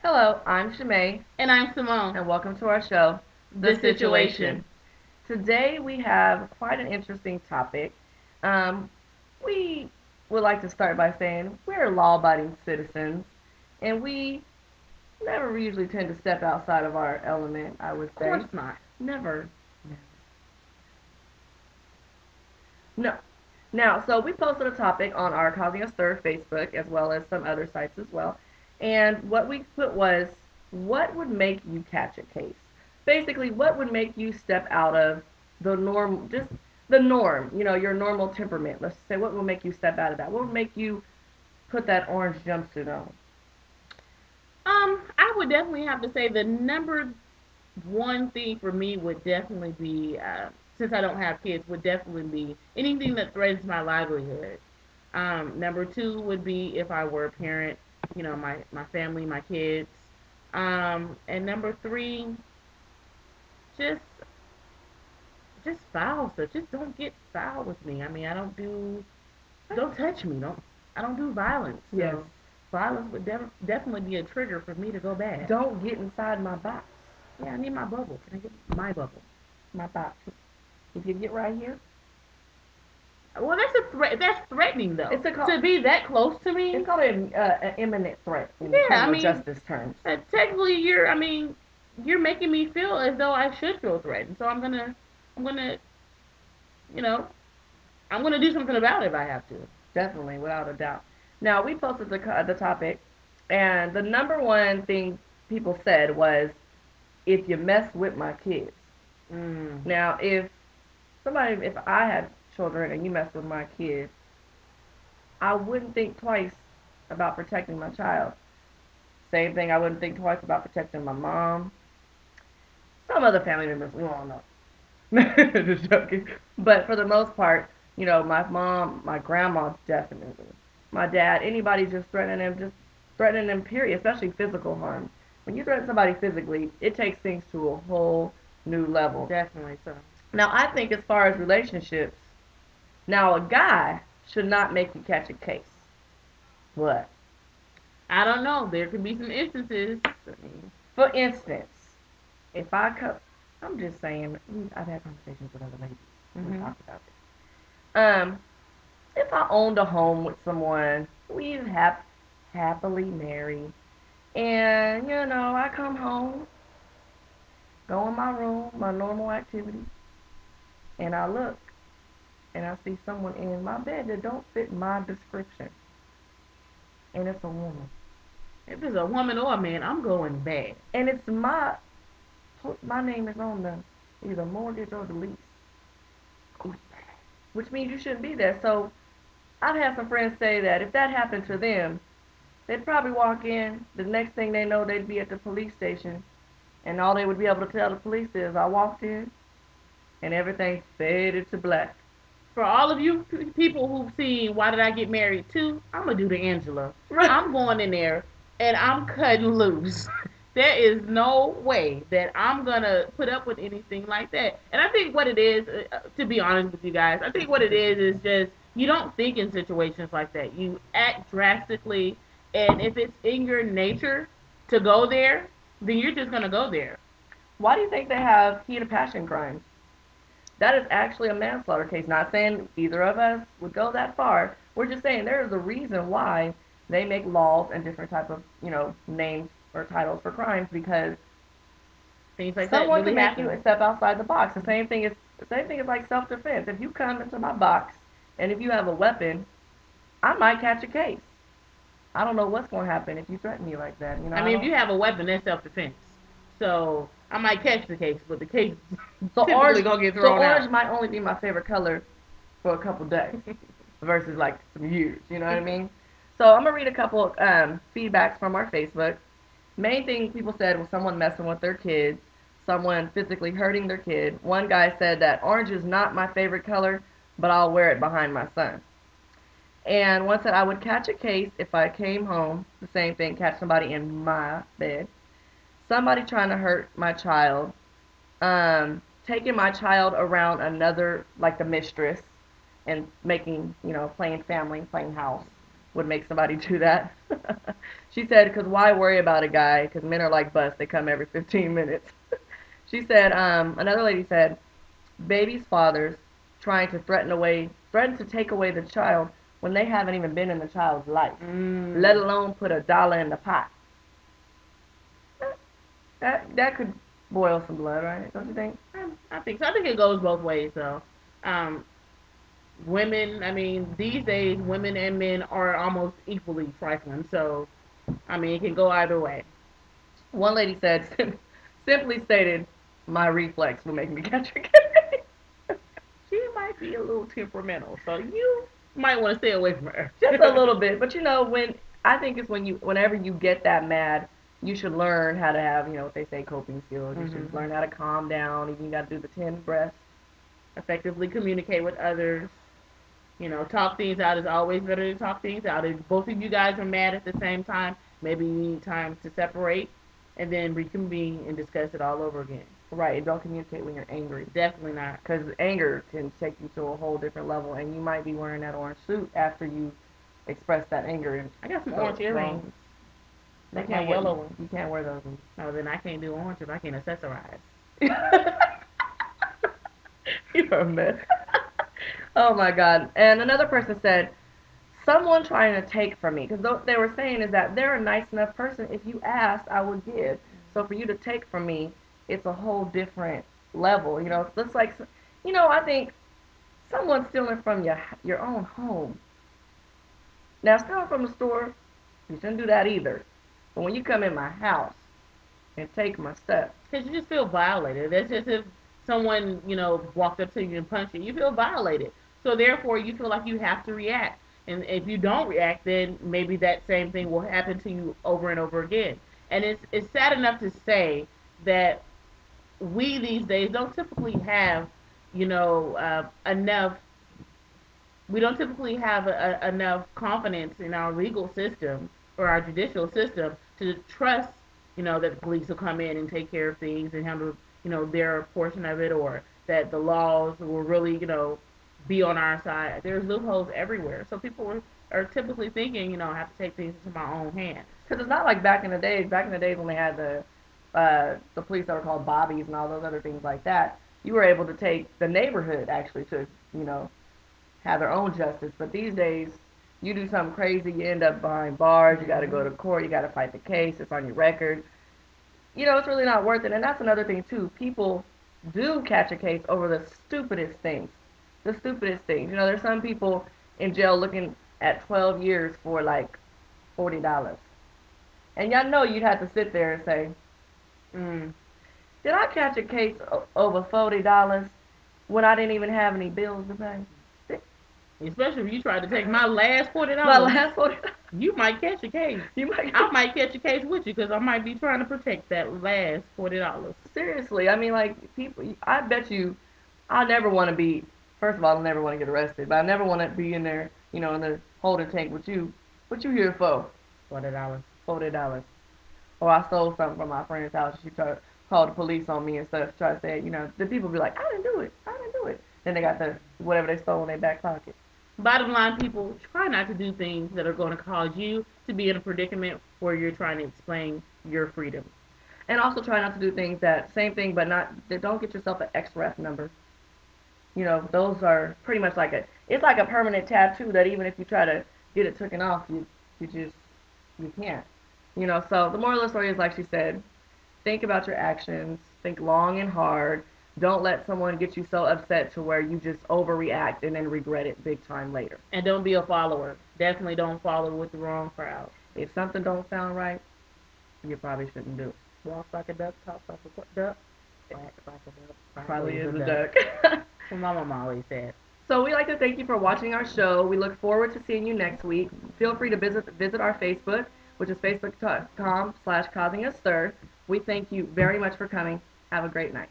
Hello, I'm Shimei, And I'm Simone. and welcome to our show, The The Situation. Situation. Today we have quite an interesting topic. Um, we would like to start by saying we're law-abiding citizens, and we never usually tend to step outside of our element, I would Of say. course not. Never. No. Now, so we posted a topic on our Causing a Stir Facebook as well as some other sites as well. And what we put was, what would make you catch a case? Basically, what would make you step out of the norm, just the norm, your normal temperament. Let's say, what would make you step out of that? What would make you put that orange jumpsuit on? I would definitely have to say the number one thing for me would definitely be, since I don't have kids, would definitely be anything that threatens my livelihood. Number two would be if I were a parent, my family, my kids. And number three, just just foul stuff. Just don't get foul with me. I mean, don't touch me. I don't do violence. Yes. So violence would definitely be a trigger for me to go bad. Don't get inside my box. Yeah, I need my bubble. Can I get my bubble? My box. If you get right here, Well, that's a threat. That's threatening, though. it's a To be that close to me. it's called an imminent threat in Yeah, I criminal mean, justice terms. technically, you're making me feel as though I should feel threatened. So I'm gonna, you know, I'm gonna do something about it if I have to. Definitely, without a doubt. Now, we posted the topic, and the number one thing people said was, if you mess with my kids. Mm. Now, if I had children and you mess with my kids, I wouldn't think twice about protecting my child. Same thing, I wouldn't think twice about protecting my mom. Some other family members, we don't know. Just joking. But for the most part, my mom, my grandma, definitely. My dad, anybody just threatening them, period, especially physical harm. When you threaten somebody physically, it takes things to a whole new level. Definitely so. Now, I think as far as relationships, now a guy should not make you catch a case. What? I don't know. There could be some instances. I mean, For instance, if I come, I'm just saying, I've had conversations with other ladies. We hmm talked about this. If I owned a home with someone, we'd have happily married, and I come home, go in my room, my normal activities, and I look and I see someone in my bed that don't fit my description, and it's a woman, if it's a woman or a man, I'm going bad. and it's my name is on the either mortgage or the lease, which means you shouldn't be there. So I've had some friends say that if that happened to them, they'd probably walk in. The next thing they know, they'd be at the police station, and all they would be able to tell the police is, "I walked in, and everything faded to black." For all of you people who've seen Why Did I Get Married Too, I'm gonna do the Angela. Right. I'm going in there and I'm cutting loose. There is no way that I'm gonna put up with anything like that. And I think what it is, to be honest with you guys, I think what it is just you don't think in situations like that. You act drastically, and if it's in your nature to go there, then you're just gonna go there. Why do you think they have heat of passion crimes? That is actually a manslaughter case. Not saying either of us would go that far. We're just saying there is a reason why they make laws and different type of names or titles for crimes, because Things like that someone can really make you happen. step outside the box. The same thing is like self defense. If you come into my box and if you have a weapon, I might catch a case. I don't know what's going to happen if you threaten me like that. I I mean, if don't. you have a weapon, that's self-defense. So I might catch the case, but the case So typically orange, gonna get so thrown orange out. might only be my favorite color for a couple days versus like some years. You know what I mean? So I'm gonna read a couple feedbacks from our Facebook. Main thing people said was someone messing with their kids, someone physically hurting their kid. One guy said that orange is not my favorite color, but I'll wear it behind my son. And one said I would catch a case if I came home. The same thing, catch somebody in my bed. Somebody trying to hurt my child. Taking my child around another, like the mistress, and making, playing family, playing house. would make somebody do that. She said, because why worry about a guy? Because men are like bus, they come every 15 minutes. She said, another lady said, babies' fathers trying to threaten to take away the child when they haven't even been in the child's life, let alone put a dollar in the pot. That could boil some blood, right? Don't you think? I think so. I think it goes both ways, though. Um, Women, I mean, these days, women and men are almost equally trifling. So, I mean, it can go either way. One lady said, simply stated, my reflex will make me catch a case. She might be a little temperamental, so you might want to stay away from her. Just a little bit, but when I think it's whenever you get that mad, you should learn how to have, what they say, coping skills. You should learn how to calm down. Even you got to do the 10 breaths. Effectively communicate with others. Talk things out is always better to talk things out. If both of you guys are mad at the same time, maybe you need time to separate and then reconvene and discuss it all over again. Right. Don't communicate when you're angry. Definitely not. Because anger can take you to a whole different level, and you might be wearing that orange suit after you express that anger. I got some orange earrings. Like my yellow ones. You can't wear those. No, then I can't do orange if I can't accessorize. You're a mess. Oh my God. And another person said, someone trying to take from me. Because they were saying is that they're a nice enough person. If you asked, I would give. So for you to take from me, it's a whole different level. It's just like, I think someone stealing from your own home. Now, stealing from the store, you shouldn't do that either. But when you come in my house and take my stuff. Because you just feel violated. That's just if someone, walked up to you and punched you. You feel violated. So therefore, you feel like you have to react. And if you don't react, then maybe that same thing will happen to you over and over again. And it's sad enough to say that we these days don't typically have, enough. We don't typically have enough confidence in our legal system or our judicial system to trust, that the police will come in and take care of things and handle, their portion of it, or that the laws will really, be on our side. There's loopholes everywhere, so people are typically thinking, I have to take things into my own hands. Because it's not like back in the days. Back in the days when they had the police that were called bobbies and all those other things like that, you were able to take the neighborhood actually to, have their own justice. But these days, you do something crazy, you end up behind bars. You got to go to court. You got to fight the case. It's on your record. It's really not worth it. And that's another thing too. People do catch a case over the stupidest things. The stupidest things. There's some people in jail looking at 12 years for like $40. And y'all know you'd have to sit there and say, did I catch a case over $40 when I didn't even have any bills to pay? Especially if you tried to take my last $40. My last $40. You might catch a case. I might catch a case with you because I might be trying to protect that last $40. Seriously, I mean, like, people, I bet you, I never want to be, first of all, I never want to get arrested, but I never want to be in there, in the holding tank with you. What you here for? $40. $40. Or I stole something from my friend's house. She tried to call the police on me and stuff. Try to say, the people be like, I didn't do it. I didn't do it. Then they got whatever they stole in their back pocket. Bottom line, people, try not to do things that are going to cause you to be in a predicament where you're trying to explain your freedom. And also try not to do things same thing, but don't get yourself an XREF number. Those are pretty much it's like a permanent tattoo that even if you try to get it taken off, you can't. So the moral of the story is, like she said, think about your actions, think long and hard. Don't let someone get you so upset to where you just overreact and then regret it big time later. And don't be a follower. Definitely don't follow with the wrong crowd. If something don't sound right, you probably shouldn't do it. Walks like a duck, talks like a duck, quacks like a duck. Probably is a duck. That's what my mom always said. So we'd like to thank you for watching our show. We look forward to seeing you next week. Feel free to visit our Facebook, which is facebook.com/causing a stir. We thank you very much for coming. Have a great night.